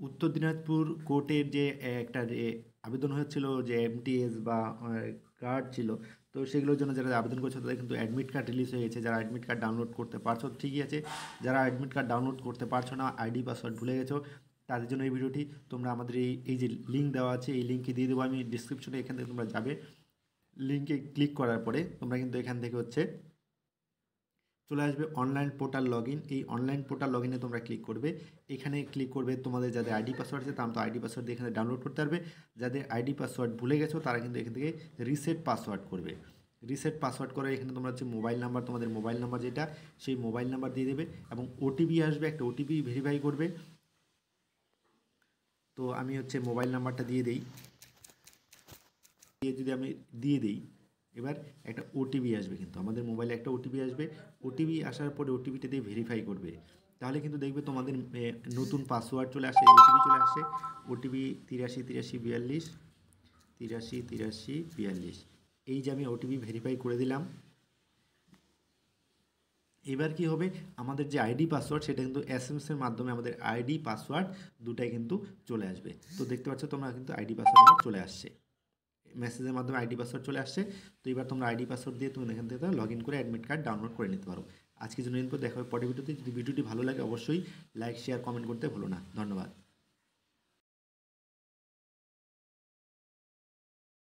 উত্তর দিনাজপুর কোর্টের যে একটা আবেদন হয়েছিল যে এমটিএস বা কার্ড ছিল, তো সেগুলোর জন্য যারা আবেদন করছে তাদের কিন্তু অ্যাডমিট কার্ড রিলিজ হয়ে গেছে। যারা অ্যাডমিট কার্ড ডাউনলোড করতে পারছো ঠিকই আছে, যারা অ্যাডমিট কার্ড ডাউনলোড করতে পারছো না, আইডি পাসওয়ার্ড ভুলে গেছো, তাদের জন্য এই ভিডিওটি। তোমরা আমাদের এই যে লিঙ্ক দেওয়া আছে, এই লিঙ্কে দিয়ে দেবো আমি ডিসক্রিপশনে, এখান থেকে তোমরা যাবে, লিঙ্কে ক্লিক করার পরে তোমরা কিন্তু এখান থেকে হচ্ছে চলে আসবে অনলাইন পোর্টাল লগ ইন। এই অনলাইন পোর্টাল লগ ইনে তোমরা ক্লিক করবে, এখানে ক্লিক করবে, তোমাদের যাদের আইডি পাসওয়ার্ড আছে তারা তো আইডি পাসওয়ার্ড দিয়ে এখানে ডাউনলোড করতে পারবে। যাদের আইডি পাসওয়ার্ড ভুলে গেছো তারা কিন্তু এখান থেকে রিসেট পাসওয়ার্ড করবে। রিসেট পাসওয়ার্ড করে এখানে তোমরা হচ্ছে মোবাইল নাম্বার, তোমাদের মোবাইল নাম্বার যেটা, সেই মোবাইল নাম্বার দিয়ে দেবে এবং ওটিপি আসবে, একটা ওটিপি ভেরিফাই করবে। তো আমি হচ্ছে মোবাইল নাম্বারটা দিয়ে দিই, যদি আমি দিয়ে দিই, এবার একটা ওটিপি আসবে, কিন্তু আমাদের মোবাইলে একটা ওটিপি আসবে। ওটিপি আসার পরে ওটিপিটা দিয়ে ভেরিফাই করবে, তাহলে কিন্তু দেখবে তোমাদের নতুন পাসওয়ার্ড চলে আসে, ওটিপি চলে আসে। ওটিপি 83 83 42, 83 83 42। এই যে আমি ওটিপি ভেরিফাই করে দিলাম। এবার কি হবে, আমাদের যে আইডি পাসওয়ার্ড সেটা কিন্তু এসএমএসের মাধ্যমে আমাদের আইডি পাসওয়ার্ড দুটাই কিন্তু চলে আসবে। তো দেখতে পাচ্ছ তোমরা কিন্তু আইডি পাসওয়ার্ড আমার চলে আসছে, মেসেজের মাধ্যমে আইডি পাসওয়ার্ড চলে আসছে। তো এবার তোমরা আইডি পাসওয়ার্ড দিয়ে তুমি এখান থেকে লগ ইন করে অ্যাডমিট কার্ড ডাউনলোড করে নিতে পারো। আজকের জন্য দেখা হবে পরের ভিডিওতে। যদি ভিডিওটি ভালো লাগে অবশ্যই লাইক শেয়ার কমেন্ট করতে ভুলো না। ধন্যবাদ।